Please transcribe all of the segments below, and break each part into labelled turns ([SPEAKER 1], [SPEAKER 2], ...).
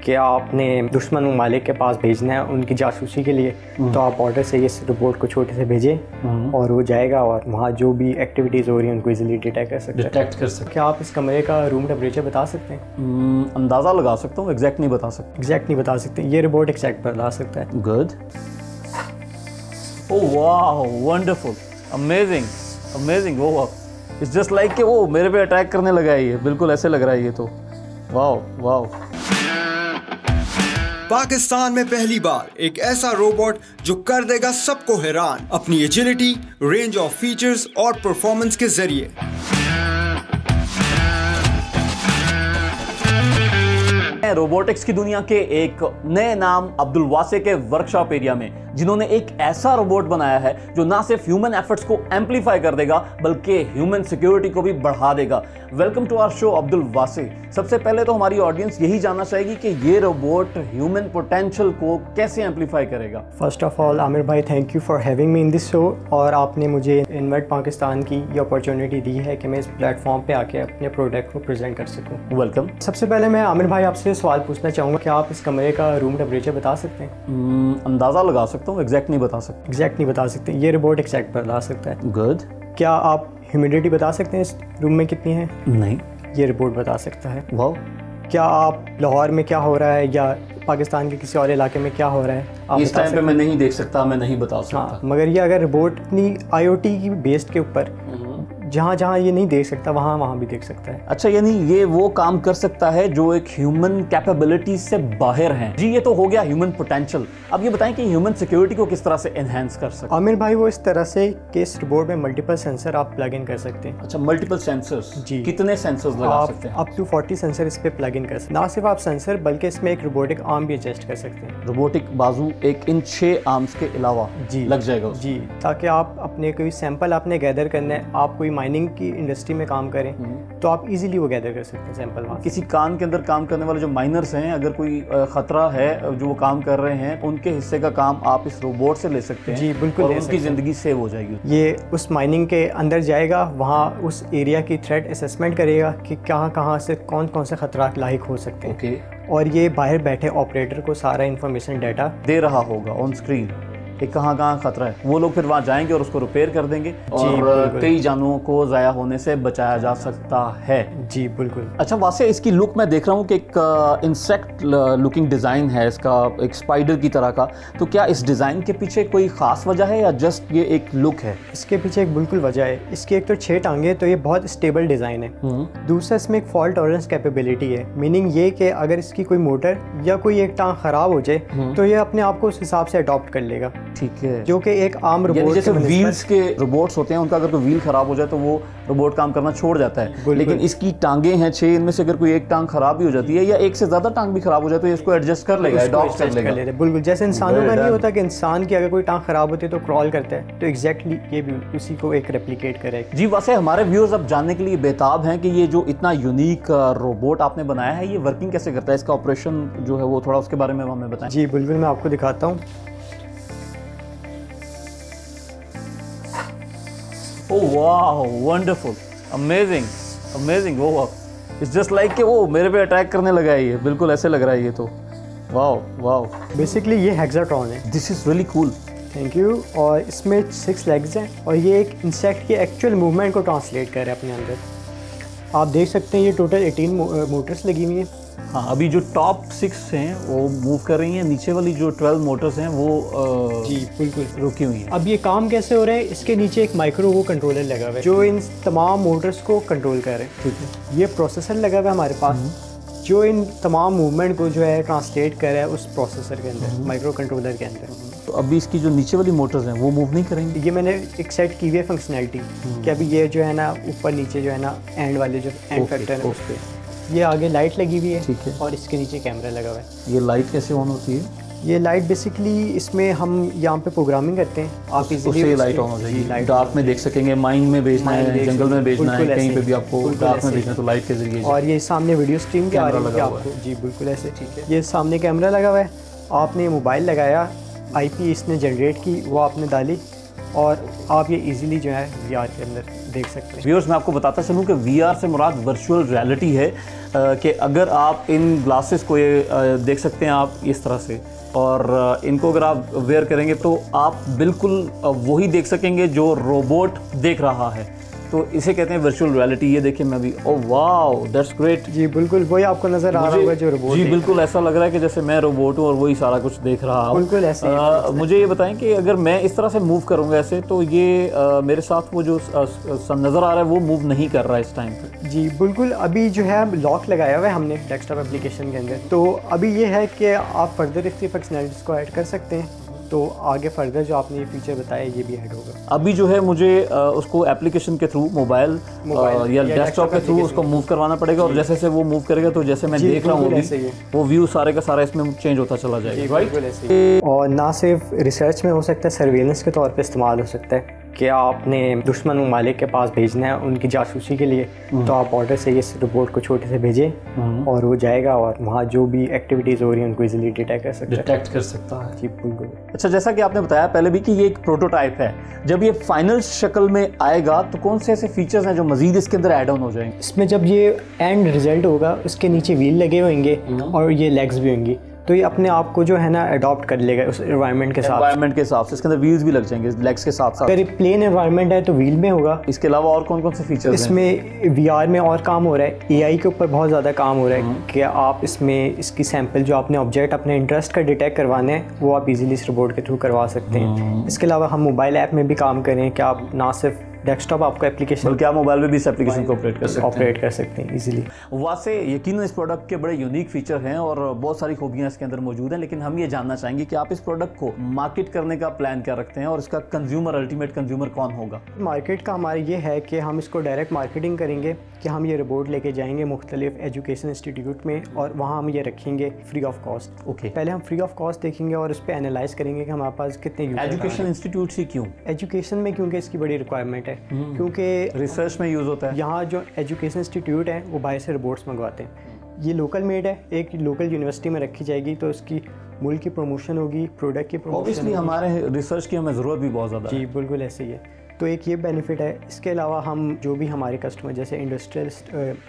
[SPEAKER 1] कि आपने दुश्मन ममालिक के पास भेजना है उनकी जासूसी के लिए, तो आप ऑर्डर से इस रोबोट को छोटे से भेजें और वो जाएगा और वहाँ जो भी एक्टिविटीज़ हो रही हैं उनको इजीली डिटेक्ट कर सकते हैं। क्या आप इस कमरे का रूम टेम्परेचर बता सकते हैं?
[SPEAKER 2] अंदाज़ा लगा सकता हूँ, एग्जैक्ट नहीं बता सकते। ये रोबोट एग्जैक्ट बता सकता है।
[SPEAKER 1] गुड।
[SPEAKER 2] ओह वाह, वंडरफुल, अमेजिंग। ओह वाह, इट्स जस्ट लाइक कि वो मेरे पे अटैक करने लगा है। ये बिल्कुल ऐसे लग रहा है ये तो। वाह।
[SPEAKER 3] पाकिस्तान में पहली बार एक ऐसा रोबोट जो कर देगा सबको हैरान अपनी एजिलिटी, रेंज ऑफ फीचर्स और परफॉर्मेंस के जरिए।
[SPEAKER 2] रोबोटिक्स की दुनिया के एक नए नाम अब्दुल वासे के वर्कशॉप एरिया में, जिन्होंने एक ऐसा रोबोट बनाया है जो ना सिर्फ ह्यूमन एफर्ट्स को एम्पलीफाई कर देगा बल्कि ह्यूमन सिक्योरिटी को भी बढ़ा देगा। Welcome to our show Abdul Wase. सबसे पहले तो हमारी ऑडियंस यही जानना चाहेगी कि ये रोबोट ह्यूमन पोटेंशियल को कैसे एम्पलीफाई करेगा।
[SPEAKER 1] फर्स्ट ऑफ ऑल आमिर भाई, thank you for having me in this show, और आपने मुझे इन्वेट पाकिस्तान की ये अपॉर्चुनिटी दी है कि मैं इस प्लेटफॉर्म पे आके अपने प्रोडक्ट को प्रेजेंट कर सकूँ।
[SPEAKER 2] वेलकम।
[SPEAKER 1] सबसे पहले मैं आमिर भाई आपसे सवाल पूछना चाहूँगा, क्या आप इस कमरे का रूम टेम्परेचर बता सकते हैं?
[SPEAKER 2] अंदाज़ा लगा सकता हूँ, एग्जैक्ट नहीं बता सकते। ये रोबोट एग्जैक्ट बता सकता है। गुड।
[SPEAKER 1] क्या आप ह्यूमिडिटी बता सकते हैं इस रूम में कितनी है?
[SPEAKER 2] नहीं।
[SPEAKER 1] ये रोबोट बता सकता है।
[SPEAKER 2] वाह।
[SPEAKER 1] क्या आप लाहौर में क्या हो रहा है या पाकिस्तान के किसी और इलाके में क्या हो रहा है आप
[SPEAKER 2] इस टाइम पे मैं नहीं देख सकता, मैं नहीं बता सकता।
[SPEAKER 1] हाँ, मगर ये अगर रोबोट अपनी IoT की बेस्ड के ऊपर जहाँ जहाँ ये नहीं देख सकता वहाँ भी देख सकता है।
[SPEAKER 2] अच्छा, यानी ये वो काम कर सकता है जो एक ह्यूमन कैपेबिलिटी से बाहर है। जी, ये तो हो गया ह्यूमन पोटेंशियल। अब ये बताएं कि ह्यूमन सिक्योरिटी को किस तरह से एनहांस कर सकते हैं?
[SPEAKER 1] आमिर भाई, वो इस तरह से कि इस रोबोट में मल्टीपल सेंसर आप प्लग इन कर सकते हैं।
[SPEAKER 2] अच्छा, मल्टीपल सेंसर्स।
[SPEAKER 1] जी।
[SPEAKER 2] कितने सेंसर्स लगा सकते हैं?
[SPEAKER 1] अप टू 40 सेंसर इस पे प्लग इन कर सकते हैं। ना सिर्फ आप सेंसर बल्कि इसमें एक रोबोटिक आर्म भी एडजस्ट कर सकते हैं।
[SPEAKER 2] रोबोटिक बाजू एक इन 6 आर्म्स के अलावा
[SPEAKER 1] जी
[SPEAKER 2] लग जाएगा
[SPEAKER 1] जी, ताकि आप अपने कोई सैंपल आपने गैदर करना है, आप कोई माइनिंग की इंडस्ट्री में काम करें तो आप इजीली वो गैदर कर सकते हैं सैंपल वहाँ।
[SPEAKER 2] किसी कान के अंदर काम करने वाले जो माइनर्स हैं, अगर कोई खतरा है जो वो काम कर रहे हैं, उनके हिस्से का काम आप इस रोबोट से ले सकते हैं।
[SPEAKER 1] जी बिल्कुल,
[SPEAKER 2] और उनकी ज़िंदगी सेव हो जाएगी।
[SPEAKER 1] ये उस माइनिंग के अंदर जाएगा, वहाँ उस एरिया की थ्रेट असेसमेंट करेगा कि कहाँ से कौन से खतरात लाहिक हो सकते हैं।
[SPEAKER 2] ओके।
[SPEAKER 1] और ये बाहर बैठे ऑपरेटर को सारा इंफॉर्मेशन डाटा
[SPEAKER 2] दे रहा होगा ऑन स्क्रीन कि कहाँ खतरा है। वो लोग फिर वहाँ जाएंगे और उसको रिपेयर कर देंगे और कई जानवरों को ज़ाया होने से बचाया जा सकता है।
[SPEAKER 1] जी बिल्कुल।
[SPEAKER 2] अच्छा वासे, इसकी लुक मैं देख रहा हूँ कि एक इंसेक्ट लुकिंग डिज़ाइन है इसका, एक स्पाइडर की तरह का। तो क्या इस डिज़ाइन के पीछे कोई ख़ास वजह है या जस्ट ये एक लुक है?
[SPEAKER 1] इसके पीछे एक बिल्कुल वजह है। इसकी एक तो 6 टांगे, तो ये बहुत स्टेबल डिज़ाइन है। दूसरा, इसमें एक फॉल्ट टॉलरेंस कैपेबिलिटी है, मीनिंग ये कि अगर इसकी कोई मोटर या कोई एक टांग ख़राब हो जाए तो ये अपने आप को उस हिसाब से अडॉप्ट कर लेगा।
[SPEAKER 2] ठीक है।
[SPEAKER 1] जो कि एक आम रोबोट,
[SPEAKER 2] जैसे व्हील्स के रोबोट्स होते हैं, उनका अगर कोई व्हील खराब हो जाए तो वो रोबोट काम करना छोड़ जाता है। लेकिन इसकी टांगे हैं 6, इनमें से अगर कोई एक टांग खराब भी हो जाती है या एक से ज्यादा टांग भी खराब हो जाए तो इसको एडजस्ट कर लेगा, अडॉप्ट कर लेगा।
[SPEAKER 1] बिल्कुल, जैसे इंसानों का नहीं होता कि इंसान की अगर कोई टांग खराब होती है तो क्रॉल करता है, तो एग्जैक्टली ये भी उसी को एक रेप्लिकेट करेगा।
[SPEAKER 2] जी वैसे हमारे व्यूअर्स अब जानने के लिए बेताब हैं कि ये जो इतना यूनिक रोबोट आपने बनाया है ये वर्किंग कैसे करता है, इसका ऑपरेशन जो है वो थोड़ा उसके बारे में हमें बताएं।
[SPEAKER 1] जी बिल्कुल, मैं आपको दिखाता हूँ।
[SPEAKER 2] ओह वाह, वंडरफुल, अमेजिंग। ओह वाह, इट्स जस्ट लाइक कि वो मेरे पे अटैक करने लगा है। ये बिल्कुल ऐसे लग रहा है ये तो। वाह।
[SPEAKER 1] बेसिकली ये हेक्साट्रॉन है।
[SPEAKER 2] This is really cool.
[SPEAKER 1] Thank you. और इसमें 6 लेग्स हैं और ये एक इंसेक्ट के एक्चुअल मूवमेंट को ट्रांसलेट कर रहा है अपने अंदर। आप देख सकते हैं ये टोटल 18 मोटर्स लगी हुई हैं।
[SPEAKER 2] हाँ, अभी जो टॉप 6 हैं वो मूव कर रही हैं, नीचे वाली जो 12 मोटर्स हैं वो
[SPEAKER 1] जी बिल्कुल
[SPEAKER 2] रुकी हुई हैं।
[SPEAKER 1] अब ये काम कैसे हो रहा है, इसके नीचे एक माइक्रो वो कंट्रोलर लगा हुआ है जो इन तमाम मोटर्स को कंट्रोल कर रहे हैं।
[SPEAKER 2] ठीक है।
[SPEAKER 1] ये प्रोसेसर लगा हुआ है हमारे पास जो इन तमाम मूवमेंट को जो है ट्रांसलेट कर रहा है उस प्रोसेसर के अंदर, माइक्रो कंट्रोलर के अंदर।
[SPEAKER 2] तो अभी इसकी जो नीचे वाली मोटर्स हैं वो मूव नहीं करेंगी?
[SPEAKER 1] ये मैंने एक सेट की हुई है फंक्शनैलिटी कि अभी ये जो है ना ऊपर नीचे जो है ना एंड वाले जो एंड फैक्टर है उस पर ये आगे लाइट लगी हुई है।
[SPEAKER 2] ठीक है।
[SPEAKER 1] और इसके नीचे कैमरा लगा हुआ है।
[SPEAKER 2] ये लाइट कैसे ऑन होती है?
[SPEAKER 1] ये लाइट बेसिकली इसमें हम यहाँ पे प्रोग्रामिंग करते हैं, आप
[SPEAKER 2] इजीली लाइट ऑन हो जाएगी। डार्क में देख सकेंगे, माइन में भेजना है, जंगल में भेजना है, कहीं पे भी आपको डार्क में भेजना है तो लाइट के जरिए।
[SPEAKER 1] और ये सामने वीडियो स्ट्रीम के आ रही है आपको। जी बिल्कुल ऐसे। ठीक है। ये सामने कैमरा लगा हुआ है, आपने मोबाइल लगाया, IP इसने जनरेट की, वो आपने डाली और आप ये इजीली जो है VR के अंदर देख सकते हैं।
[SPEAKER 2] व्यूअर्स, मैं आपको बताता चलूँ कि VR से मुराद वर्चुअल रियलिटी है कि अगर आप इन ग्लासेस को ये देख सकते हैं आप इस तरह से, और इनको अगर आप वेयर करेंगे तो आप बिल्कुल वही देख सकेंगे जो रोबोट देख रहा है। तो इसे कहते हैं वर्चुअल रियलिटी। ये देखिए मैं भी, ओह वाओ दैट्स ग्रेट।
[SPEAKER 1] जी बिल्कुल वही आपको नज़र आ रहा होगा जो रोबोट।
[SPEAKER 2] जी बिल्कुल ऐसा लग रहा है कि जैसे मैं रोबोट हूँ और वही सारा कुछ देख रहा हूँ।
[SPEAKER 1] बिल्कुल ऐसे
[SPEAKER 2] मुझे ये बताएं कि अगर मैं इस तरह से मूव करूँगा ऐसे, तो ये मेरे साथ वो जो नज़र आ रहा है वो मूव नहीं कर रहा है इस टाइम पे।
[SPEAKER 1] जी बिल्कुल, अभी जो है लॉक लगाया हुआ है हमने डेस्कटॉप एप्लीकेशन के अंदर। तो अभी ये है कि आप फर्दर इसकी फंक्शनैलिटीज़ को ऐड कर सकते हैं, तो आगे फर्दर जो आपने ये फीचर बताया ये भी ऐड होगा।
[SPEAKER 2] अभी जो है मुझे उसको एप्लीकेशन के थ्रू मोबाइल या डेस्कटॉप के थ्रू उसको मूव करवाना पड़ेगा, और जैसे जैसे वो मूव करेगा तो जैसे मैं देख रहा हूँ वो व्यू सारे का सारा इसमें चेंज होता चला जाएगा, राइट?
[SPEAKER 1] और ना सिर्फ रिसर्च में हो सकता है, सर्वेलेंस के तौर पे इस्तेमाल हो सकता है कि आपने दुश्मन ममालिक के पास भेजना है उनकी जासूसी के लिए, तो आप बॉर्डर से इस रोबोट को छोटे से भेजें और वो जाएगा और वहाँ जो भी एक्टिविटीज़ हो रही हैं उनको इजीली डिटेक्ट कर सकता है। जी बिल्कुल।
[SPEAKER 2] अच्छा, जैसा कि आपने बताया पहले भी कि ये एक प्रोटोटाइप है, जब ये फाइनल शक्ल में आएगा तो कौन से ऐसे फीचर्स हैं जो मजीद इसके अंदर ऐड ऑन हो जाएंगे?
[SPEAKER 1] इसमें जब ये एंड रिजल्ट होगा उसके नीचे व्हील लगे होंगे और ये लेग्स भी होंगी, तो ये अपने आप को जो है ना अडॉप्ट कर लेगा उस एनवायरनमेंट के हिसाब
[SPEAKER 2] से। इसके अंदर व्हील्स भी लग जाएंगे लेग्स के साथ साथ।
[SPEAKER 1] अगर प्लेन एनवायरनमेंट है तो व्हील में होगा।
[SPEAKER 2] इसके अलावा और कौन कौन से फीचर्स
[SPEAKER 1] इसमें VR में और काम हो रहा है, AI के ऊपर बहुत ज़्यादा काम हो रहा है कि आप इसमें इसकी सैंपल जो आपने ऑब्जेक्ट अपने इंटरेस्ट का डिटेक्ट करवाने हैं वो आप इजीली इस रोबोट के थ्रू करवा सकते हैं। इसके अलावा हम मोबाइल ऐप में भी काम करें कि आप ना सिर्फ डेस्कटॉप आपको एप्लीकेशन,
[SPEAKER 2] बल्कि आप मोबाइल में भी इस एप्लीकेशन को
[SPEAKER 1] ऑपरेट कर सकते हैं इजीली।
[SPEAKER 2] वासे यकीनन इस प्रोडक्ट के बड़े यूनिक फीचर हैं और बहुत सारी खूबियां इसके अंदर मौजूद हैं, लेकिन हम ये जानना चाहेंगे कि आप इस प्रोडक्ट को मार्केट करने का प्लान क्या रखते हैं और इसका कंज्यूमर, अल्टीमेट कंज्यूमर कौन होगा?
[SPEAKER 1] मार्केट का हमारा ये है कि हम इसको डायरेक्ट मार्केटिंग करेंगे कि हम ये रोबोट लेके जाएंगे मुख्तलिफ एजुकेशन इंस्टीट्यूट में और वहाँ हम ये रखेंगे फ्री ऑफ कॉस्ट।
[SPEAKER 2] ओके,
[SPEAKER 1] पहले हम फ्री ऑफ कॉस्ट देखेंगे और उस पर एनालाइज करेंगे कि हमारे पास कितने यूजर।
[SPEAKER 2] एजुकेशन इंस्टीट्यूट ही क्यों?
[SPEAKER 1] एजुकेशन में क्योंकि इसकी बड़ी रिक्वायरमेंट है, क्योंकि
[SPEAKER 2] रिसर्च में यूज़ होता है।
[SPEAKER 1] यहाँ जो एजुकेशन इंस्टीट्यूट हैं वो बाहर से रोबोट्स मंगवाते हैं। ये लोकल मेड है, एक लोकल यूनिवर्सिटी में रखी जाएगी तो उसकी मुल्क की प्रमोशन होगी, प्रोडक्ट की प्रमोशन।
[SPEAKER 2] ऑब्वियसली हमारे रिसर्च की हमें ज़रूरत भी बहुत ज़्यादा है।
[SPEAKER 1] जी बिल्कुल ऐसे ही है, तो एक ये बेनिफिट है। इसके अलावा हम जो भी हमारे कस्टमर जैसे इंडस्ट्रियल,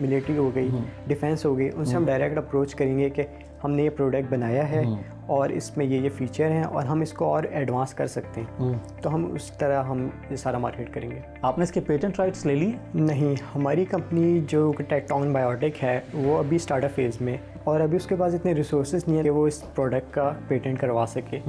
[SPEAKER 1] मिलिट्री हो गई, डिफेंस हो गई, उनसे हम डायरेक्ट अप्रोच करेंगे कि हमने ये प्रोडक्ट बनाया है और इसमें ये फीचर हैं और हम इसको और एडवांस कर सकते हैं, तो हम उस तरह हम ये सारा मार्केट करेंगे।
[SPEAKER 2] आपने इसके पेटेंट राइट्स ले लिए?
[SPEAKER 1] नहीं, हमारी कंपनी जो टेक्टोन बायोटिक है वो अभी स्टार्टअप फेज़ में, और अभी उसके पास इतने रिसोर्सेज नहीं है कि वो इस प्रोडक्ट का पेटेंट करवा सके,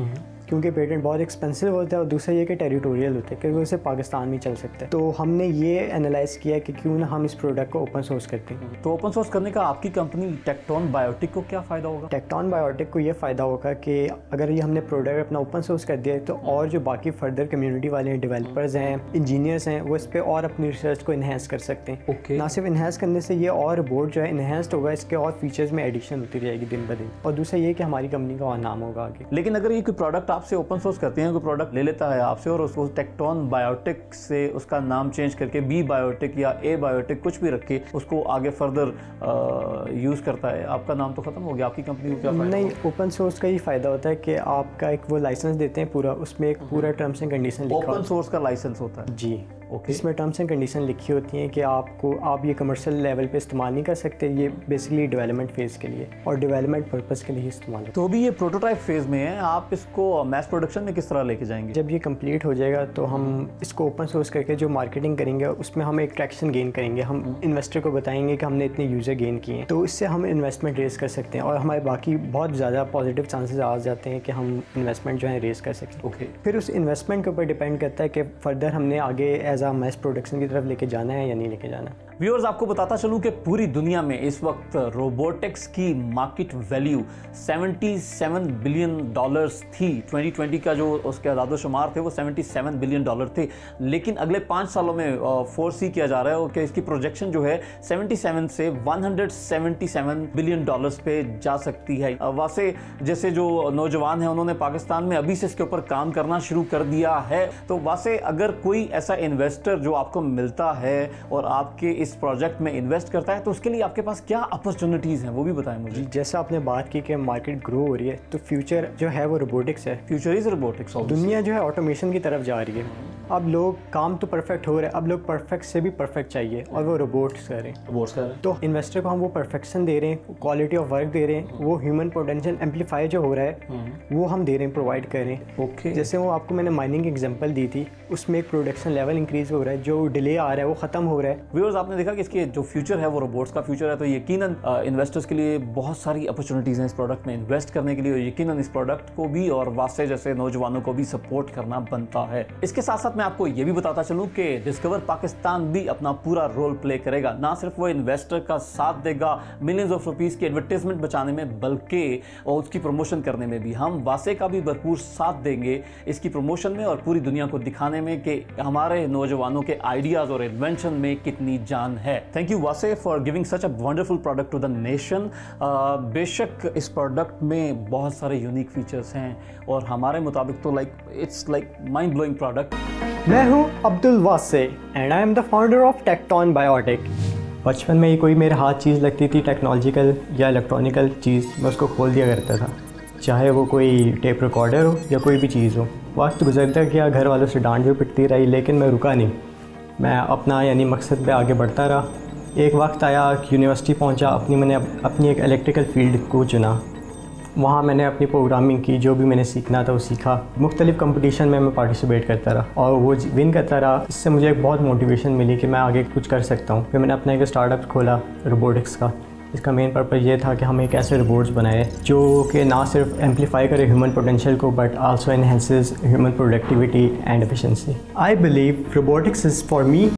[SPEAKER 1] क्योंकि पेटेंट बहुत एक्सपेंसिव होता है और दूसरा ये कि टेरिटोरियल होता है, क्योंकि उसे पाकिस्तान में चल सकता है। तो हमने ये एनालाइज किया कि क्यों ना हम इस प्रोडक्ट को ओपन सोर्स करते हैं।
[SPEAKER 2] तो ओपन सोर्स करने का आपकी कंपनी टेक्टोन बायोटिक को क्या फ़ायदा होगा?
[SPEAKER 1] टेक्टोन बायोटिक को ये फ़ायदा होगा कि अगर ये हमने प्रोडक्ट अपना ओपन सोर्स कर दिया तो और जो बाकी फर्दर कम्युनिटी वाले हैं, डेवलपर्स हैं, इंजीनियर्स हैं, वो इस पर और अपनी रिसर्च को इन्हेंस कर सकते हैं।
[SPEAKER 2] ओके,
[SPEAKER 1] ना सिर्फ इन्हेंस करने से ये और बोर्ड जो है इन्हेंस्ड होगा, इसके और फीचर्स में एडिशन होती रहेगी दिन ब दिन, और दूसरा ये कि हमारी कंपनी का और नाम होगा आगे।
[SPEAKER 2] लेकिन अगर ये कोई प्रोडक्ट आपसे ओपन सोर्स करते हैं, कोई प्रोडक्ट ले लेता है आपसे और उसको टेक्टोन बायोटिक से उसका नाम चेंज करके बी बायोटिक या ए बायोटिक कुछ भी रख के उसको आगे फर्दर यूज़ करता है, आपका नाम तो ख़त्म हो गया, आपकी कंपनी को क्या फ़ायदा?
[SPEAKER 1] नहीं, ओपन सोर्स का ही फ़ायदा होता है कि आपका एक वो लाइसेंस देते हैं पूरा, उसमें एक पूरा टर्म्स एंड कंडीशन लिखा होता है।
[SPEAKER 2] ओपन सोर्स का लाइसेंस होता है?
[SPEAKER 1] जी,
[SPEAKER 2] ओके।
[SPEAKER 1] इसमें टर्म्स एंड कंडीशन लिखी होती हैं कि आप ये कमर्शियल लेवल पे इस्तेमाल नहीं कर सकते, ये बेसिकली डेवलपमेंट फेज़ के लिए और डेवलपमेंट पर्पस के लिए ही इस्तेमाल होता है।
[SPEAKER 2] तो अभी ये प्रोटोटाइप फेज़ में है, आप इसको मैस प्रोडक्शन में किस तरह लेके जाएंगे?
[SPEAKER 1] जब ये कंप्लीट हो जाएगा तो हम इसको ओपन सोर्स करके जो मार्केटिंग करेंगे उसमें हम एक ट्रैक्शन गेन करेंगे, हम इन्वेस्टर को बताएंगे कि हमने इतने यूज़र गेन किए हैं, तो इससे हम इन्वेस्टमेंट रेस कर सकते हैं और हमारे बाकी बहुत ज़्यादा पॉजिटिव चांसेस आ जाते हैं कि हम इन्वेस्टमेंट जो है रेस कर सकें।
[SPEAKER 2] ओके,
[SPEAKER 1] फिर उस इन्वेस्टमेंट के ऊपर डिपेंड करता है कि फर्दर हमने आगे एज आ मैस प्रोडक्शन की तरफ लेके जाना है या नहीं लेके जाना।
[SPEAKER 2] व्यूअर्स, आपको बताता चलूं कि पूरी दुनिया में इस वक्त रोबोटिक्स की मार्केट वैल्यू $77 बिलियन थी। 2020 का जो उसके आदाद-ओ-शुमार थे वो $77 बिलियन थे, लेकिन अगले 5 सालों में फोरसी किया जा रहा है कि इसकी प्रोजेक्शन जो है 77 से $177 बिलियन पे जा सकती है। वैसे जैसे जो नौजवान हैं उन्होंने पाकिस्तान में अभी से इसके ऊपर काम करना शुरू कर दिया है, तो वैसे अगर कोई ऐसा इन्वेस्टर जो आपको मिलता है और आपके इस प्रोजेक्ट में इन्वेस्ट करता है तो उसके लिए आपके पास क्या अपॉर्चुनिटीज़ हैं वो भी बताएं मुझे।
[SPEAKER 1] जैसा आपने बात की कि मार्केट ग्रो हो रही है तो फ्यूचर जो है वो रोबोटिक्स है।
[SPEAKER 2] Future is robotics.
[SPEAKER 1] दुनिया जो है ऑटोमेशन की तरफ जा रही है। अब लोग काम तो परफेक्ट हो रहे हैं, अब लोग परफेक्ट से भी परफेक्ट चाहिए और वो रोबोट्स कर रहे हैं। तो इन्वेस्टर को हम वो परफेक्शन दे रहे हैं, क्वालिटी ऑफ वर्क दे रहे हैं, वो ह्यूमन पोटेंशियल एम्पलीफाई जो हो रहा है वो हम दे रहे हैं, प्रोवाइड कर रहे हैं।
[SPEAKER 2] ओके।
[SPEAKER 1] जैसे वो आपको मैंने माइनिंग एग्जांपल दी थी, उसमें एक प्रोडक्शन लेवल इंक्रीज हो रहा है, जो डिले आ रहा है वो खत्म हो रहा है।
[SPEAKER 2] व्यूअर्स आपने देखा कि इसके जो फ्यूचर है वो रोबोट्स का फ्यूचर है, तो यकीनन इन्वेस्टर्स के लिए बहुत सारी अपॉर्चुनिटीज़ हैं इस प्रोडक्ट में इन्वेस्ट करने के लिए। यकीनन इस प्रोडक्ट को भी और वासे जैसे नौजवानों को भी सपोर्ट करना बनता है। इसके साथ साथ मैं आपको ये भी बताता चलूं कि डिस्कवर पाकिस्तान भी अपना पूरा रोल प्ले करेगा। ना सिर्फ वो इन्वेस्टर का साथ देगा मिलियंस ऑफ रुपीस की एडवर्टाइजमेंट बचाने में, बल्कि और उसकी प्रमोशन करने में भी हम वासे का भी भरपूर साथ देंगे इसकी प्रमोशन में और पूरी दुनिया को दिखाने में कि हमारे नौजवानों के आइडियाज और इन्वेंशन में कितनी जान है। थैंक यू वासे for giving such a wonderful product to the nation. बेशक इस प्रोडक्ट में बहुत सारे यूनिक फीचर्स हैं और हमारे मुताबिक तो इट्स माइंड ब्लोइंग प्रोडक्ट।
[SPEAKER 1] मैं हूं Abdul Wase and I am the founder of Tekton Biotech. बचपन में ही कोई मेरे हाथ चीज़ लगती थी टेक्नोलॉजिकल या इलेक्ट्रॉनिकल चीज़, मैं उसको खोल दिया करता था, चाहे वो कोई टेप रिकॉर्डर हो या कोई भी चीज़ हो। वक्त गुजरता गया, घर वालों से डांट भी पिटती रही, लेकिन मैं रुका नहीं। मैं अपना यानी मकसद पे आगे बढ़ता रहा। एक वक्त आया, यूनिवर्सिटी पहुंचा, मैंने अपनी एक इलेक्ट्रिकल फील्ड को चुना। वहाँ मैंने अपनी प्रोग्रामिंग की, जो भी मैंने सीखना था वो सीखा। मुख्तलिफ़ कंपटीशन में मैं पार्टिसिपेट करता रहा और वो विन करता रहा। इससे मुझे एक बहुत मोटिवेशन मिली कि मैं आगे कुछ कर सकता हूँ। फिर मैंने अपना एक स्टार्टअप खोला रोबोटिक्स का। इसका मेन पर्पज़ ये था कि हम एक ऐसे रोबोट्स बनाए जो कि ना सिर्फ एम्पलीफाई करे ह्यूमन पोटेंशियल को but also enhances human productivity and efficiency. I believe robotics is for me